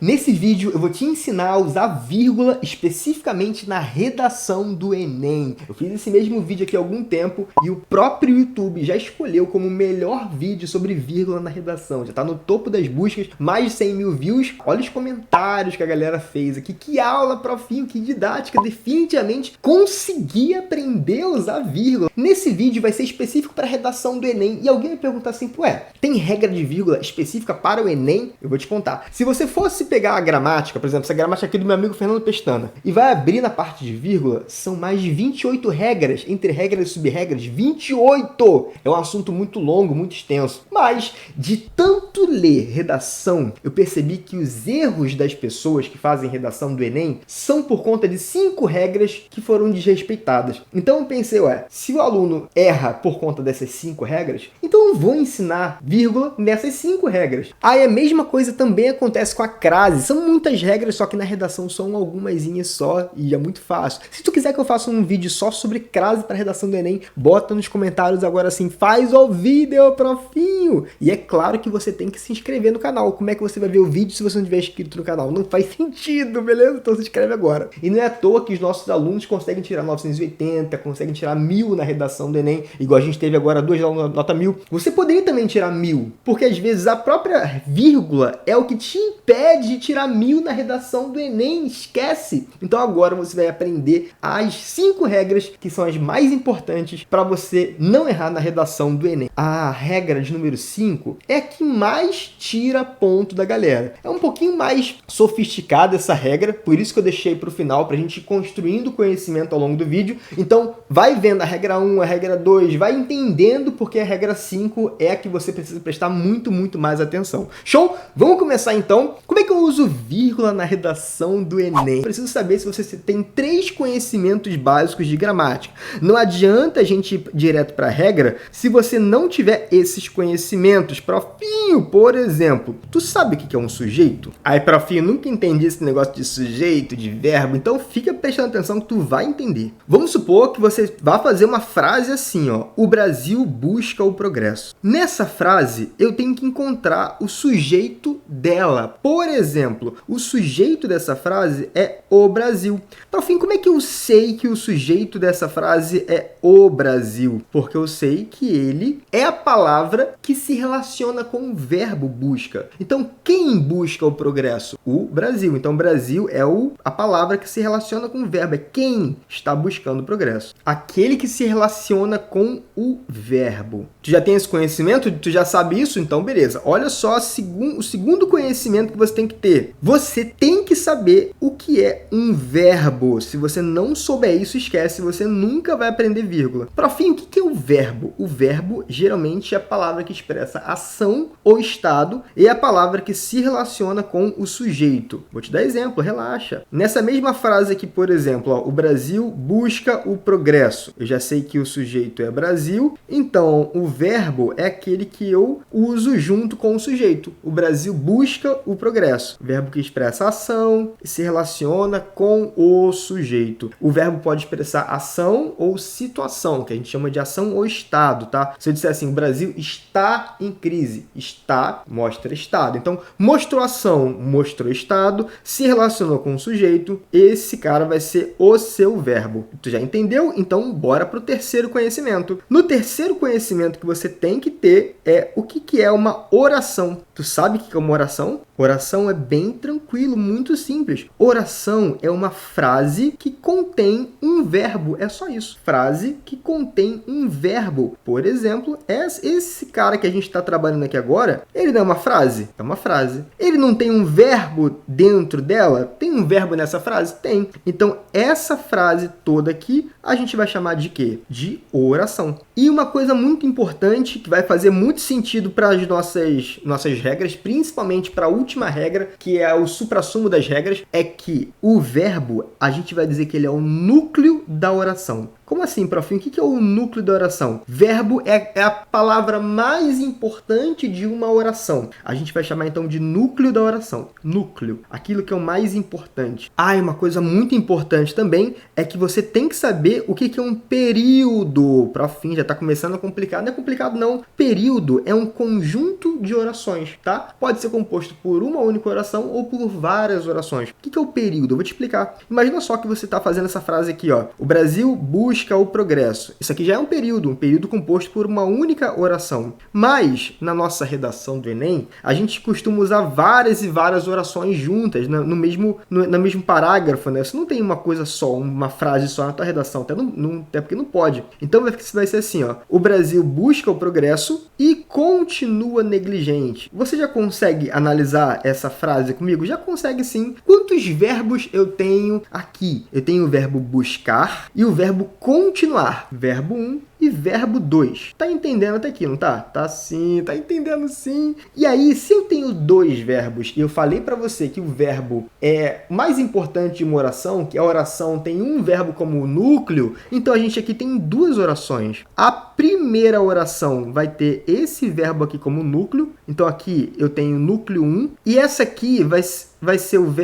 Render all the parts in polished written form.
Nesse vídeo eu vou te ensinar a usar vírgula especificamente na redação do Enem. Eu fiz esse mesmo vídeo aqui há algum tempo e o próprio YouTube já escolheu como o melhor vídeo sobre vírgula na redação. Já tá no topo das buscas, mais de 100 mil views. Olha os comentários que a galera fez aqui. Que aula, profinho, que didática. Definitivamente consegui aprender a usar vírgula. Nesse vídeo vai ser específico para a redação do Enem. E alguém vai perguntar assim, ué, tem regra de vírgula específica para o Enem? Eu vou te contar. Se você fosse pegar a gramática, por exemplo, essa gramática aqui do meu amigo Fernando Pestana, e vai abrir na parte de vírgula, são mais de 28 regras, entre regras e sub-regras, 28! É um assunto muito longo, muito extenso. Mas, de tanto ler redação, eu percebi que os erros das pessoas que fazem redação do Enem são por conta de 5 regras que foram desrespeitadas. Então eu pensei, ué, se o aluno erra por conta dessas 5 regras, então eu vou ensinar vírgula nessas 5 regras. Aí a mesma coisa também acontece com a crase. São muitas regras, só que na redação são algumasinhas só e é muito fácil. Se tu quiser que eu faça um vídeo só sobre crase para redação do Enem, bota nos comentários agora assim, faz o vídeo, profinho! E é claro que você tem que se inscrever no canal. Como é que você vai ver o vídeo se você não tiver inscrito no canal? Não faz sentido, beleza? Então se inscreve agora. E não é à toa que os nossos alunos conseguem tirar 980, conseguem tirar 1000 na redação do Enem, igual a gente teve agora 2 nota 1000. Você poderia também tirar 1000, porque às vezes a própria vírgula é o que te impede de tirar 1000 na redação do Enem, esquece! Então agora você vai aprender as 5 regras que são as mais importantes para você não errar na redação do Enem. A regra de número 5 é a que mais tira ponto da galera. É um pouquinho mais sofisticada essa regra, por isso que eu deixei para o final, para a gente ir construindo conhecimento ao longo do vídeo. Então vai vendo a regra 1, a regra 2, vai entendendo porque a regra 5 é a que você precisa prestar muito mais atenção. Show? Vamos começar então. Como é que eu uso vírgula na redação do Enem? Preciso saber se você tem 3 conhecimentos básicos de gramática. Não adianta a gente ir direto para a regra se você não tiver esses conhecimentos. Profinho, por exemplo, tu sabe o que é um sujeito? Aí, profinho, nunca entendi esse negócio de sujeito, de verbo, então fica prestando atenção que tu vai entender. Vamos supor que você vai fazer uma frase assim, ó, o Brasil busca o progresso. Nessa frase, eu tenho que encontrar o sujeito dela. Por exemplo, o sujeito dessa frase é o Brasil. Por fim, como é que eu sei que o sujeito dessa frase é o Brasil? Porque eu sei que ele é a palavra que se relaciona com o verbo busca. Então, quem busca o progresso? O Brasil. Então, Brasil é a palavra que se relaciona com o verbo. É quem está buscando o progresso. Aquele que se relaciona com o verbo. Tu já tem esse conhecimento? Tu já sabe isso? Então, beleza. Olha só o segundo conhecimento que você tem que ter. Você tem que saber o que é um verbo. Se você não souber isso, esquece. Você nunca vai aprender vírgula. Profinho, o que é o verbo? O verbo, geralmente, é a palavra que expressa ação ou estado e é a palavra que se relaciona com o sujeito. Vou te dar exemplo, relaxa. Nessa mesma frase aqui, por exemplo, ó, o Brasil busca o progresso. Eu já sei que o sujeito é Brasil, então o verbo é aquele que eu uso junto com o sujeito. O Brasil busca o progresso. O verbo que expressa ação e se relaciona com o sujeito. O verbo pode expressar ação ou situação, que a gente chama de ação ou estado, tá? Se eu disser assim, o Brasil está em crise. Está, mostra estado. Então, mostrou ação, mostrou estado, se relacionou com o sujeito, esse cara vai ser o seu verbo. Tu já entendeu? Então, bora para o terceiro conhecimento. No terceiro conhecimento que você tem que ter é o que é uma oração. Tu sabe o que é uma oração? Oração é bem tranquilo, muito simples. Oração é uma frase que contém um verbo. É só isso. Frase que contém um verbo. Por exemplo, esse cara que a gente está trabalhando aqui agora, ele não é uma frase? É uma frase. Ele não tem um verbo dentro dela? Tem um verbo nessa frase? Tem. Então, essa frase toda aqui, a gente vai chamar de quê? De oração. E uma coisa muito importante, que vai fazer muito sentido para as nossas regras, principalmente para a última regra, que é o suprassumo das regras, é que o verbo, a gente vai dizer que ele é o núcleo da oração. Como assim, prof? O que é o núcleo da oração? Verbo é a palavra mais importante de uma oração. A gente vai chamar então de núcleo da oração. Núcleo, aquilo que é o mais importante. E uma coisa muito importante também é que você tem que saber o que é um período. Prof, já está começando a complicar. Não é complicado não. Período é um conjunto de orações, tá? Pode ser composto por uma única oração ou por várias orações. O que é o período? Eu vou te explicar. Imagina só que você está fazendo essa frase aqui, ó. O Brasil busca o progresso. Isso aqui já é um período composto por uma única oração. Mas, na nossa redação do Enem, a gente costuma usar várias e várias orações juntas, no mesmo parágrafo, né? Você não tem uma coisa só, uma frase só na tua redação, até porque não pode. Então vai ser assim, ó. O Brasil busca o progresso e continua negligente. Você já consegue analisar essa frase comigo? Já consegue sim. Quantos verbos eu tenho aqui? Eu tenho o verbo buscar e o verbo continuar. Verbo 1 e verbo 2. Tá entendendo até aqui, não tá? Tá sim, tá entendendo sim. E aí, se eu tenho dois verbos e eu falei para você que o verbo é mais importante de uma oração, que a oração tem um verbo como núcleo, então a gente aqui tem duas orações. A primeira oração vai ter esse verbo aqui como núcleo, então aqui eu tenho núcleo 1, e essa aqui vai ser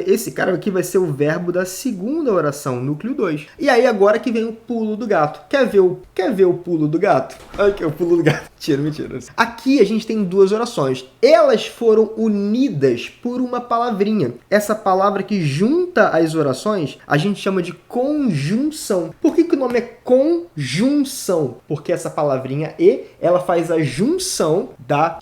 esse cara aqui vai ser o verbo da segunda oração, núcleo 2. E aí agora que vem o pulo do gato. Quer ver o pulo do gato? Aqui é o pulo do gato. Mentira. Aqui a gente tem duas orações. Elas foram unidas por uma palavrinha. Essa palavra que junta as orações, a gente chama de conjunção. Por que o nome é conjunção? Porque essa palavrinha e, ela faz a junção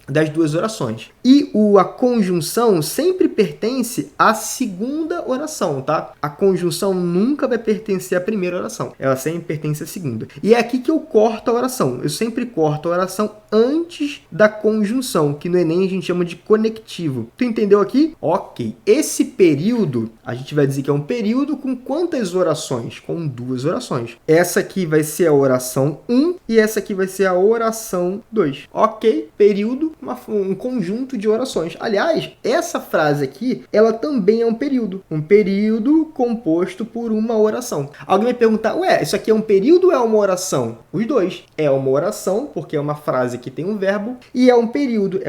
das duas orações. E a conjunção sempre pertence à segunda oração, tá? A conjunção nunca vai pertencer à primeira oração. Ela sempre pertence à segunda. E é aqui que eu corto a oração. Eu sempre corto a oração antes da conjunção, que no Enem a gente chama de conectivo. Tu entendeu aqui? Ok. Esse período, a gente vai dizer que é um período com quantas orações? Com duas orações. Essa aqui vai ser a oração 1 e essa aqui vai ser a oração 2. Ok? Período, um conjunto de orações. Aliás, essa frase aqui, ela também é um período. Um período composto por uma oração. Alguém vai perguntar, isso aqui é um período ou é uma oração? Os dois. É uma oração, porque é uma frase que tem um verbo, e é um período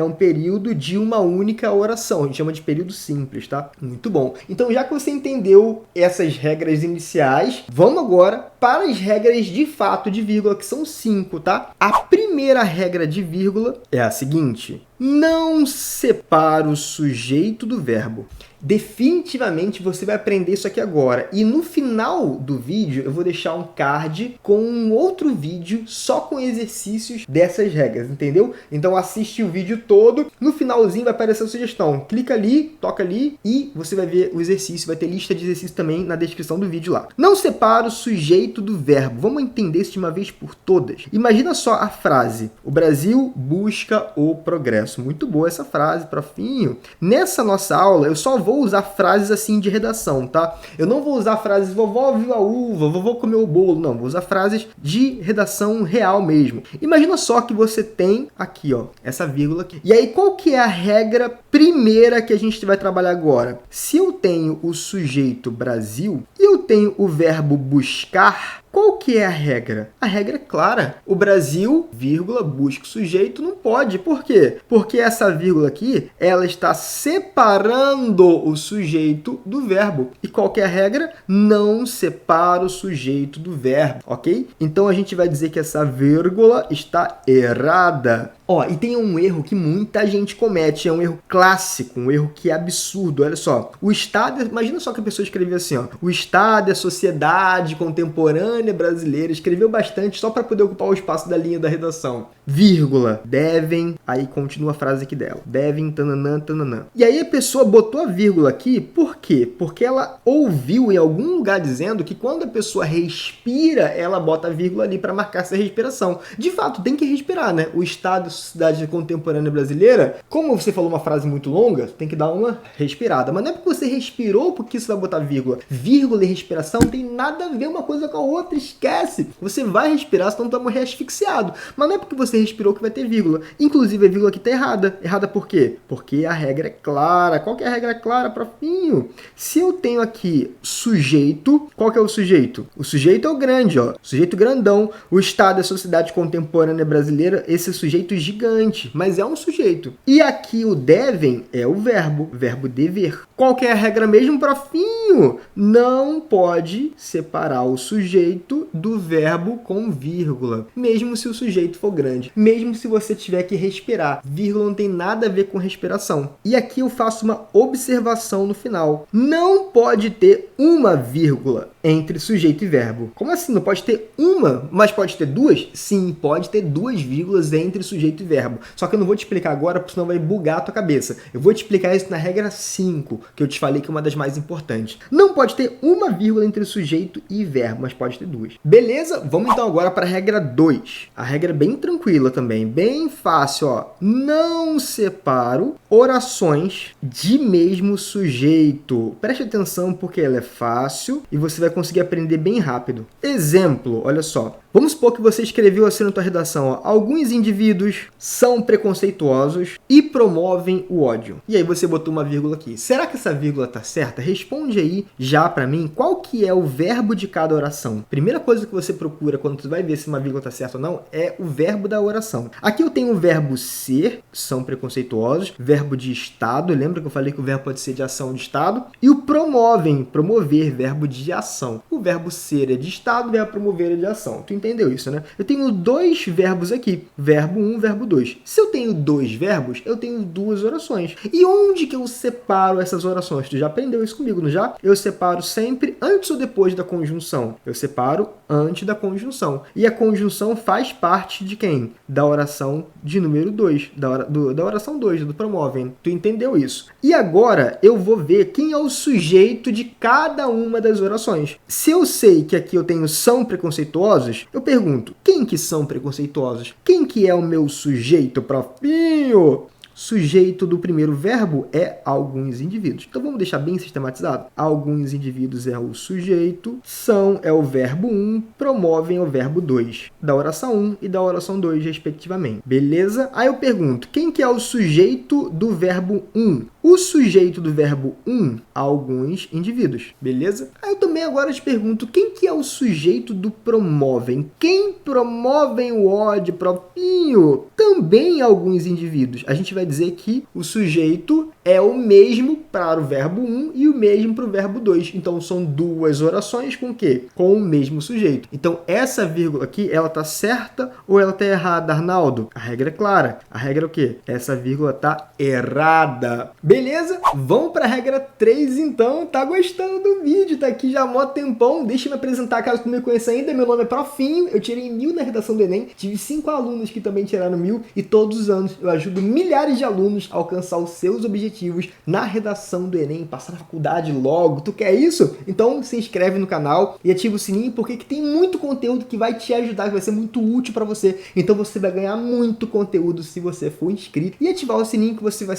de uma única oração. A gente chama de período simples, tá? Muito bom. Então, já que você entendeu essas regras iniciais, vamos agora para as regras de fato de vírgula, que são 5, tá? A primeira regra de vírgula é a seguinte: não separa o sujeito do verbo. Definitivamente você vai aprender isso aqui agora. E no final do vídeo eu vou deixar um card com um outro vídeo só com exercícios dessas regras, entendeu? Então assiste o vídeo todo, no finalzinho vai aparecer a sugestão. Clica ali, toca ali e você vai ver o exercício, vai ter lista de exercícios também na descrição do vídeo lá. Não separa o sujeito do verbo. Vamos entender isso de uma vez por todas. Imagina só a frase: o Brasil busca o progresso. Muito boa essa frase, profinho. Nessa nossa aula eu só vou usar frases assim de redação, tá? Eu não vou usar frases vovó viu a uva, vovô comeu o bolo, não. Vou usar frases de redação real mesmo. Imagina só que você tem aqui, ó, essa vírgula aqui. E aí, qual que é a regra primeira que a gente vai trabalhar agora? Se eu tenho o sujeito Brasil e eu tenho o verbo buscar, qual que é a regra? A regra é clara. O Brasil, vírgula, busca o sujeito, não pode. Por quê? Porque essa vírgula aqui, ela está separando o sujeito do verbo. E qual que é a regra? Não separa o sujeito do verbo, ok? Então, a gente vai dizer que essa vírgula está errada. E tem um erro que muita gente comete, é um erro clássico, um erro que é absurdo. Olha só, o Estado, imagina só que a pessoa escreveu assim, ó, o Estado é a sociedade contemporânea brasileira, escreveu bastante só para poder ocupar o espaço da linha da redação. Vírgula, devem, aí continua a frase aqui dela, devem, tananã, tananã. E aí a pessoa botou a vírgula aqui, por quê? Porque ela ouviu em algum lugar dizendo que quando a pessoa respira, ela bota a vírgula ali para marcar essa respiração. De fato, tem que respirar, né? O Estado sociedade contemporânea brasileira, como você falou uma frase muito longa, tem que dar uma respirada. Mas não é porque você respirou porque você vai botar vírgula. Vírgula e respiração tem nada a ver uma coisa com a outra, esquece. Você vai respirar, senão tu vai morrer asfixiado. Mas não é porque você respirou que vai ter vírgula. Inclusive a vírgula aqui tá errada. Errada por quê? Porque a regra é clara. Qual que é a regra clara, profinho? Se eu tenho aqui sujeito, qual que é o sujeito? O sujeito é o grande, ó. Sujeito grandão. O Estado é a sociedade contemporânea brasileira, esse sujeito gigante, mas é um sujeito. E aqui o devem é o verbo dever. Qual que é a regra mesmo, profinho? Não pode separar o sujeito do verbo com vírgula, mesmo se o sujeito for grande, mesmo se você tiver que respirar. Vírgula não tem nada a ver com respiração. E aqui eu faço uma observação no final. Não pode ter uma vírgula entre sujeito e verbo. Como assim? Não pode ter uma, mas pode ter duas? Sim, pode ter duas vírgulas entre sujeito e verbo. Só que eu não vou te explicar agora, porque senão vai bugar a tua cabeça. Eu vou te explicar isso na regra 5, que eu te falei que é uma das mais importantes. Não pode ter uma vírgula entre sujeito e verbo, mas pode ter duas. Beleza? Vamos então agora para a regra 2. A regra é bem tranquila também, bem fácil, ó. Não separo orações de mesmo sujeito. Preste atenção porque ela é fácil e você vai conseguir aprender bem rápido. Exemplo, olha só. Vamos supor que você escreveu assim na tua redação, ó, alguns indivíduos são preconceituosos e promovem o ódio. E aí você botou uma vírgula aqui. Será que essa vírgula tá certa? Responde aí já para mim qual que é o verbo de cada oração. Primeira coisa que você procura quando você vai ver se uma vírgula tá certa ou não é o verbo da oração. Aqui eu tenho o verbo ser, são preconceituosos, verbo de estado, lembra que eu falei que o verbo pode ser de ação ou de estado? E o promovem, promover, verbo de ação. O verbo ser é de estado, o verbo promover é de ação. Tu entendeu isso, né? Eu tenho dois verbos aqui, verbo 1, verbo 2. Se eu tenho dois verbos, eu tenho duas orações. E onde que eu separo essas orações? Tu já aprendeu isso comigo, não já? Eu separo sempre antes ou depois da conjunção. Eu separo antes da conjunção. E a conjunção faz parte de quem? Da oração de número 2, da oração 2, do promovem. Tu entendeu isso? E agora eu vou ver quem é o sujeito de cada uma das orações. Se eu sei que aqui eu tenho são preconceituosos, eu pergunto, quem que são preconceituosos? Quem que é o meu sujeito, profinho? Sujeito do primeiro verbo é alguns indivíduos. Então vamos deixar bem sistematizado. Alguns indivíduos é o sujeito, são é o verbo 1, promovem é o verbo 2, da oração 1 e da oração 2, respectivamente. Beleza? Aí eu pergunto, quem que é o sujeito do verbo 1? O sujeito do verbo 1, alguns indivíduos. Beleza? Aí eu também agora te pergunto, quem que é o sujeito do promovem? Quem promovem o ódio, profinho? Também alguns indivíduos. A gente vai dizer que o sujeito é o mesmo para o verbo 1 e o mesmo para o verbo 2. Então, são duas orações com o quê? Com o mesmo sujeito. Então, essa vírgula aqui, ela está certa ou ela está errada, Arnaldo? A regra é clara. A regra é o quê? Essa vírgula está errada. Beleza? Vamos para a regra 3, então. Tá gostando do vídeo? Tá aqui já há mó tempão. Deixa eu me apresentar, caso tu não me conheça ainda. Meu nome é Profinho. Eu tirei 1000 na redação do Enem. Tive 5 alunos que também tiraram 1000. E todos os anos eu ajudo milhares de alunos a alcançar os seus objetivos na redação do Enem, passar na faculdade logo. Tu quer isso? Então se inscreve no canal e ativa o sininho, porque que tem muito conteúdo que vai te ajudar, que vai ser muito útil para você. Então você vai ganhar muito conteúdo se você for inscrito e ativar o sininho, que você vai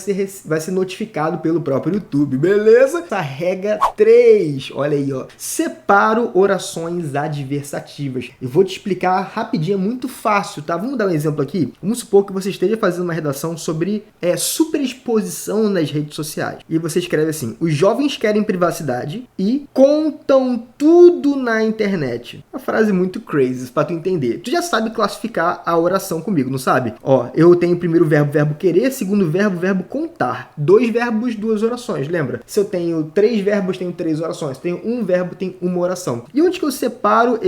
ser notificado pelo próprio YouTube, beleza? Essa regra 3, olha aí, ó. Separo orações adversativas. Eu vou te explicar rapidinho, é muito fácil, tá? Vamos dar um exemplo aqui. Vamos supor que você esteja fazendo uma redação sobre superexposição nas redes sociais. E você escreve assim: os jovens querem privacidade e contam tudo na internet. Uma frase muito crazy para tu entender. Tu já sabe classificar a oração comigo, não sabe? Ó, eu tenho primeiro verbo, verbo querer, segundo verbo, verbo contar. 2 verbos, 2 orações, lembra? Se eu tenho 3 verbos, tenho 3 orações. Tenho um verbo, tem uma oração. E onde que eu separo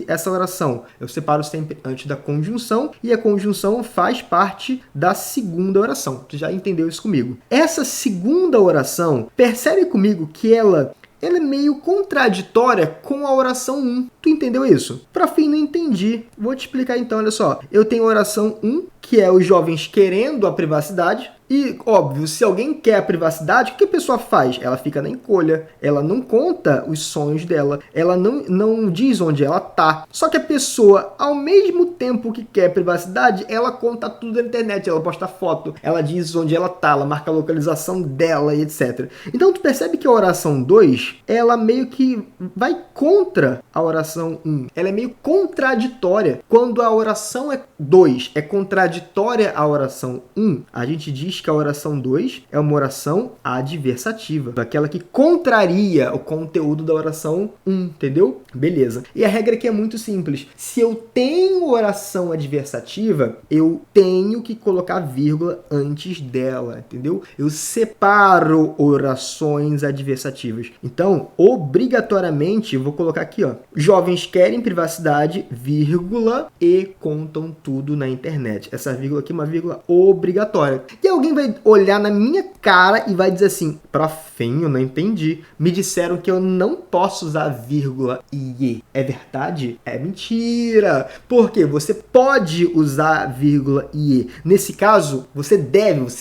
essa oração? Eu separo sempre antes da conjunção, e a conjunção faz parte da segunda oração. Tu já entendeu isso comigo? Essa segunda oração, percebe comigo que ela é meio contraditória com a oração 1. Tu entendeu isso? Pra fim, não entendi. Vou te explicar então, olha só. Eu tenho a oração 1, que é os jovens querendo a privacidade. E, óbvio, se alguém quer a privacidade, o que a pessoa faz? Ela fica na encolha, ela não conta os sonhos dela, ela não diz onde ela tá. Só que a pessoa, ao mesmo tempo que quer privacidade, ela conta tudo na internet, ela posta foto, ela diz onde ela tá, ela marca a localização dela e etc. Então, tu percebe que a oração 2, ela meio que vai contra a oração 1. Ela é meio contraditória. Quando a oração 2 é contraditória à oração 1, a gente diz que a oração 2 é uma oração adversativa, aquela que contraria o conteúdo da oração 1, entendeu? Beleza. E a regra aqui é muito simples. Se eu tenho oração adversativa, eu tenho que colocar vírgula antes dela, entendeu? Eu separo orações adversativas. Então, obrigatoriamente, vou colocar aqui, ó, jovens querem privacidade, vírgula, e contam tudo na internet. Essa vírgula aqui é uma vírgula obrigatória. E alguém vai olhar na minha cara e vai dizer assim, profinho, não entendi. Me disseram que eu não posso usar vírgula e e. É verdade? É mentira. Porque você pode usar vírgula e e. Nesse caso, você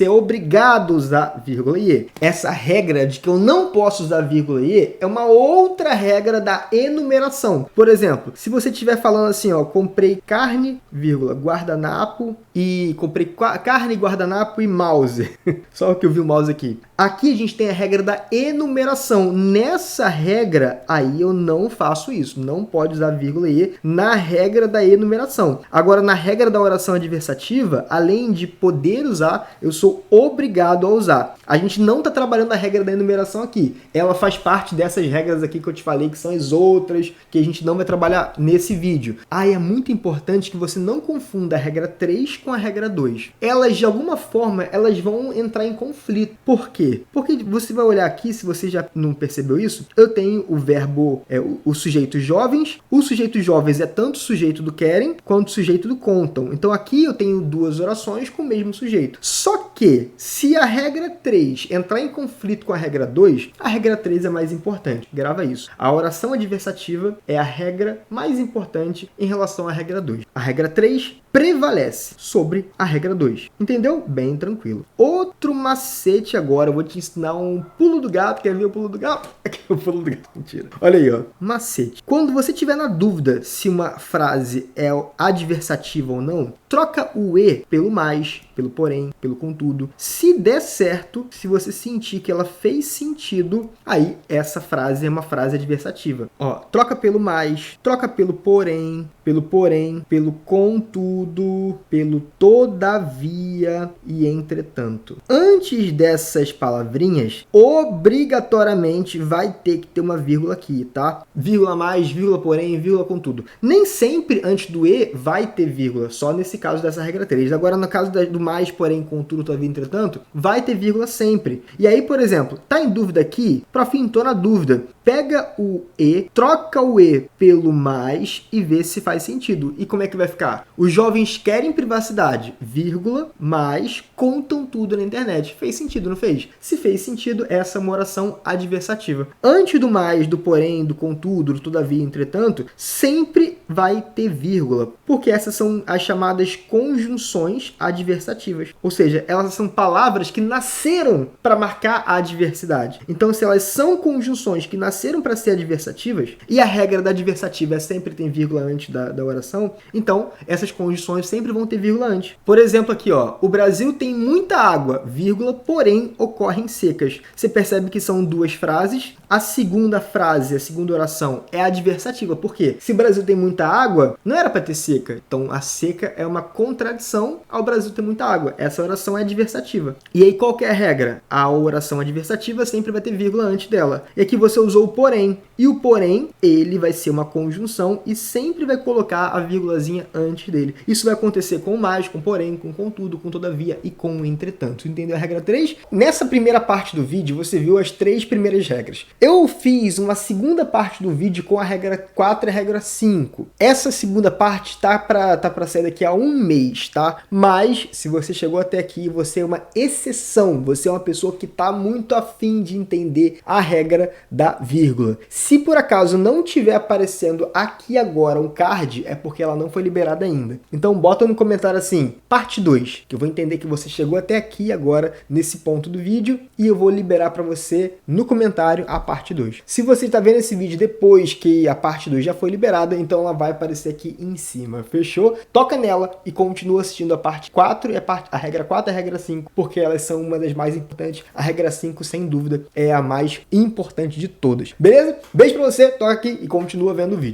é obrigado a usar vírgula e e. Essa regra de que eu não posso usar vírgula e e é uma outra regra da enumeração. Por exemplo, se você estiver falando assim, ó, comprei carne, vírgula, guardanapo e comprei carne, guardanapo e mouse. Só que eu vi o mouse aqui. Aqui a gente tem a regra da enumeração. Nessa regra, aí eu não faço isso. Não pode usar vírgula e na regra da enumeração. Agora, na regra da oração adversativa, além de poder usar, eu sou obrigado a usar. A gente não está trabalhando a regra da enumeração aqui. Ela faz parte dessas regras aqui que eu te falei, que são as outras, que a gente não vai trabalhar nesse vídeo. Ah, e é muito importante que você não confunda a regra 3 com a regra 2. Elas, de alguma forma, elas vão entrar em conflito. Por quê? Porque você vai olhar aqui, se você já não percebeu isso, eu tenho o verbo, o sujeito jovens. O sujeito jovens é tanto o sujeito do querem quanto o sujeito do contam. Então aqui eu tenho duas orações com o mesmo sujeito. Só que, se a regra 3 entrar em conflito com a regra 2, a regra 3 é mais importante. Grava isso. A oração adversativa é a regra mais importante em relação à regra 2. A regra 3 prevalece sobre a regra 2. Entendeu? Bem tranquilo. Outro macete agora, eu vou te ensinar um pulo do gato. Quer ver o pulo do gato? Aqui é o pulo do gato. Mentira. Olha aí, ó. Macete. Quando você tiver na dúvida se uma frase é adversativa ou não, troca o e pelo mais, pelo porém, pelo contudo. Se der certo, se você sentir que ela fez sentido, aí essa frase é uma frase adversativa. Ó, troca pelo mais, troca pelo porém, pelo contudo, pelo todavia e entretanto. Antes dessas palavrinhas, obrigatoriamente vai ter que ter uma vírgula aqui, tá? Vírgula mais, vírgula porém, vírgula contudo. Nem sempre antes do e vai ter vírgula, só nesse caso dessa regra 3. Agora, no caso do mais, porém, contudo, todavia, entretanto, vai ter vírgula sempre. E aí, por exemplo, tá em dúvida aqui? Profinho, tô na dúvida. Pega o e, troca o e pelo mais e vê se faz sentido. E como é que vai ficar? Os jovens querem privacidade, vírgula, mas contam tudo na internet. Fez sentido, não fez? Se fez sentido, essa é uma oração adversativa. Antes do mais, do porém, do contudo, do todavia, entretanto, sempre vai ter vírgula, porque essas são as chamadas conjunções adversativas. Ou seja, elas são palavras que nasceram para marcar a adversidade. Então, se elas são conjunções que nasceram para ser adversativas, e a regra da adversativa é sempre tem vírgula antes da oração, então essas conjunções sempre vão ter vírgula antes. Por exemplo, aqui, ó, o Brasil tem muita água, vírgula, porém ocorrem secas. Você percebe que são duas frases. A segunda frase, a segunda oração é adversativa. Por quê? Se o Brasil tem muita água, não era para ter seca. Então, a seca é uma contradição ao Brasil ter muita água. Essa oração é adversativa. E aí, qual que é a regra? A oração adversativa sempre vai ter vírgula antes dela. E aqui você usou o porém. E o porém, ele vai ser uma conjunção e sempre vai colocar a vírgulazinha antes dele. Isso vai acontecer com o mais, com porém, com contudo, com todavia e com o entretanto. Entendeu a regra 3? Nessa primeira parte do vídeo, você viu as 3 primeiras regras. Eu fiz uma segunda parte do vídeo com a regra 4 e a regra 5. Essa segunda parte tá pra sair daqui a um mês, tá? Mas, se você chegou até aqui, você é uma exceção. Você é uma pessoa que tá muito afim de entender a regra da vírgula. Se por acaso não estiver aparecendo aqui agora um card, é porque ela não foi liberada ainda. Então bota no comentário assim, parte 2, que eu vou entender que você chegou até aqui agora, nesse ponto do vídeo, e eu vou liberar para você no comentário a parte 2. Se você está vendo esse vídeo depois que a parte 2 já foi liberada, então ela vai aparecer aqui em cima, fechou? Toca nela e continua assistindo a parte 4 e a regra 4 e a regra 5, porque elas são uma das mais importantes. A regra 5, sem dúvida, é a mais importante de todas. Beleza? Beijo pra você, toca aqui e continua vendo o vídeo.